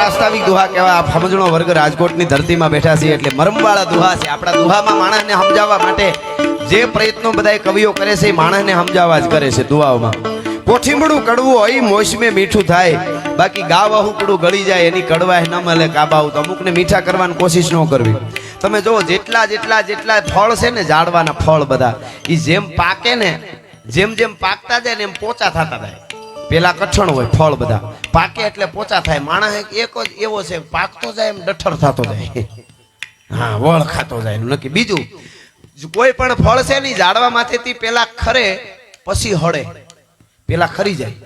વાસ્તવિક દુહા કહેવાય. આ સમજણો વર્ગ રાજકોટની ધરતીમાં બેઠા છે એટલે મરમવાળા દુહા છે. આપણા દુહામાં માણસને સમજાવવા માટે જે પ્રયત્નો બધા કવિઓ કરે છે એ માણસને સમજાવવા જ કરે છે. દુહાઓમાં કોઠીમડું કડવું હોય મોસમે મીઠું થાય, બાકી ગાવ અહુકડું ગળી જાય એની કડવાય ન મળે કાબાઉ. તો અમુકને મીઠા કરવાની કોશિશ ન કરવી. તમે જો જેટલા જેટલા જેટલા ફળ છે ને ઝાડવાના ફળ બધા એ જેમ પાકે ને જેમ જેમ પાકતા જાય ને એમ પોચા થતા જાય. પેલા કઠણ હોય ફળ બધા, પાકે એટલે પોચા થાય. માણસ એક જ એવો છે પાકતો જાય એમ ડઠર થતો જાય. હા, વળ ખાતો જાય નક્કી. બીજું કોઈ પણ ફળ છે ને ઝાડવામાંથી પેલા ખરે પછી હળે. પેલા ખરી જાય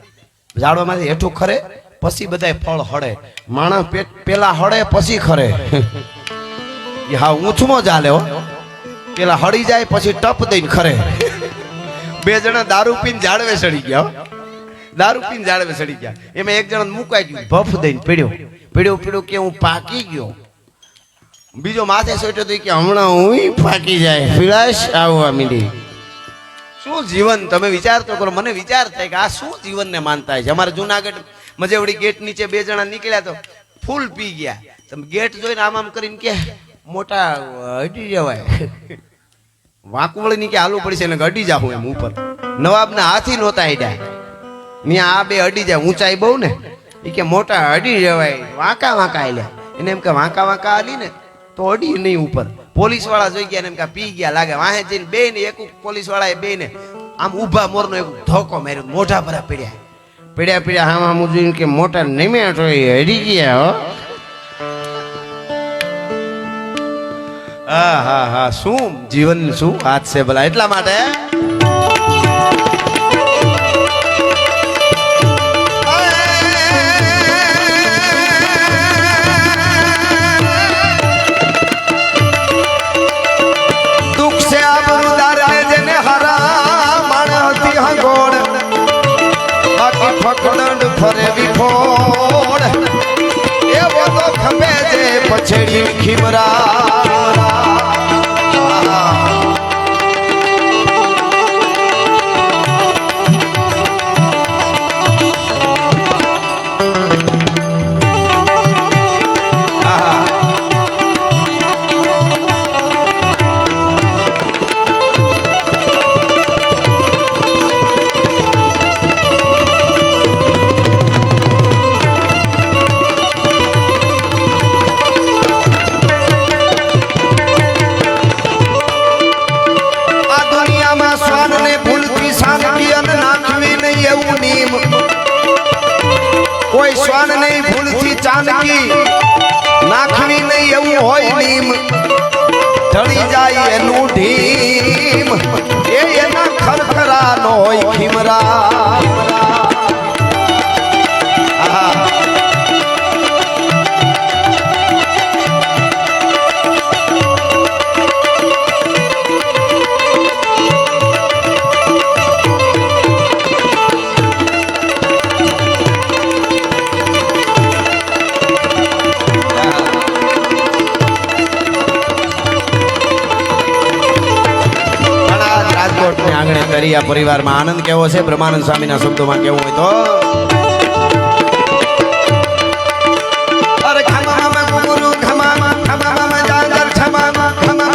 ઝાડવામાંથી હેઠું ખરે પછી બધા ફળ હળે. માણસ પેલા હળે પછી ખરે. હા, ઊંચમાં ચાલે હો. પેલા હળી જાય પછી ટપ દઈને ખરે. બે જણા દારૂ પીને ઝાડવે ચડી ગયા. દારૂ પીને ઝાડવે ચડી ગયા. એમાં એક જણા મુકાઈ ગયું, ભફ દઈને પીડ્યો પીડ્યો પીડ્યો કે હું પાકી ગયો. બીજો માથે સોટ્યો તો કે હમણાં હું પાકી જાય પીળાશ આવવા મીડી. શું જીવન તમે વિચાર તો કરો. મને વિચાર થાય કે આ શું જીવનને માનતા છે. અમારે જુનાગઢ મજેવડી ગેટ નીચે બે જણા નીકળ્યા તો ફૂલ પી ગયા. તમે ગેટ જોઈને આમ આમ કરીને કે મોટા અડી જવાય. વાંકું વળી ની કે હાલવું પડશે ને અડી જાઉં એમ ઉપર. નવાબના હાથી નહોતા અડ્યા. ત્યાં આ બે અડી જાય, ઊંચાઈ બહુ ને. એ કે મોટા અડી જવાય, વાંકા વાંકા આલ્યા. એને એમ કે વાંકા વાંકા આલી ને તો અડી નહીં ઉપર. પોલીસ વાળા જોઈ ગયા ને એમ કે પી ગયા લાગે. વાહે જઈને બે ને એક પોલીસ વાળા બે ને આમ ઊભા મોરનો એક ધોકો માર્યો. મોઢા ભરા પીડ્યા પીડ્યા પીડ્યા. આમ આમ જોઈને કે મોટા નિમે તો હડી ગયા હો. હા હા હા, શું જીવન શું હાથ છે ભલા. એટલા માટે દુઃખ છે આબરૂ દારાય જેને હરા માણ હતી હંગોળ, બાકી ફકડંડ ફરે વિફોડ. એવો તો ખમે જે પછેડી ખીમરા. કોઈ શ્વાન નહીં ભૂલથી ચાંદકી નાખવી નહીં એવું હોય નીમ. ઢળી જાય એનું ઢીમ એ એના ખરખરા નો હોય ખીમરા. આંગણે કરી આ પરિવારમાં આનંદ કેવો છે બ્રહ્માનંદ સ્વામીના શબ્દોમાં કેવું હોય તો અરે ખમા મા ગુરુ ખમા ખમા મા જાગર ખમા ખમા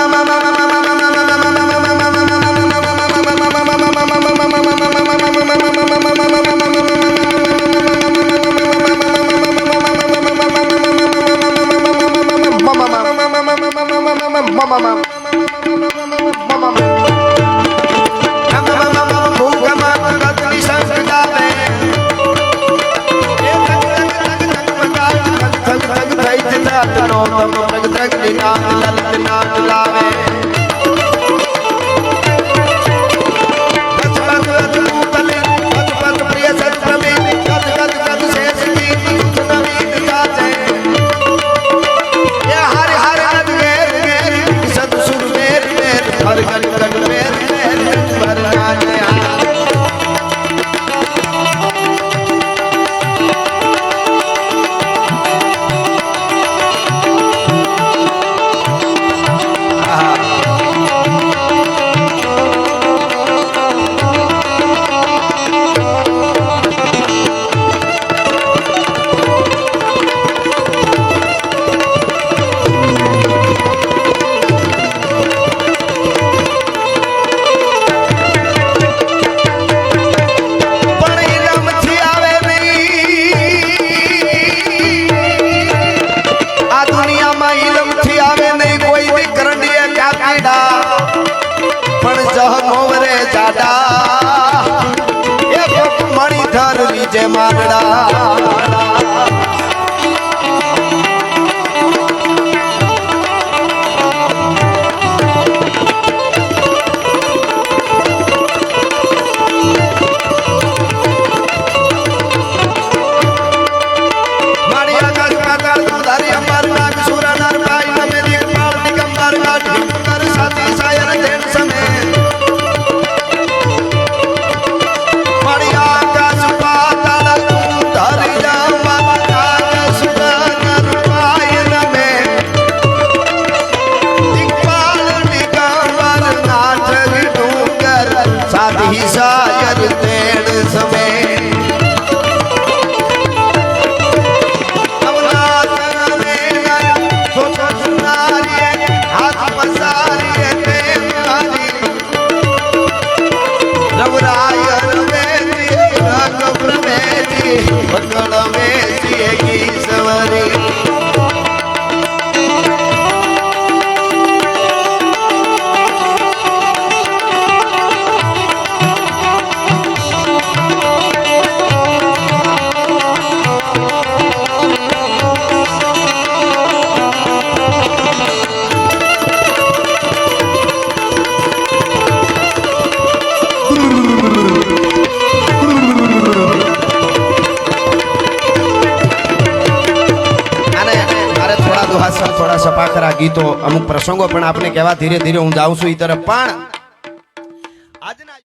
જહનોવરે જાડા એક મણિધર વિજય માંગડા થોડા સપાખરા ગીતો અમુક પ્રસંગો પણ આપણે કહેવા ધીરે ધીરે હું જાઉં છું એ તરફ પણ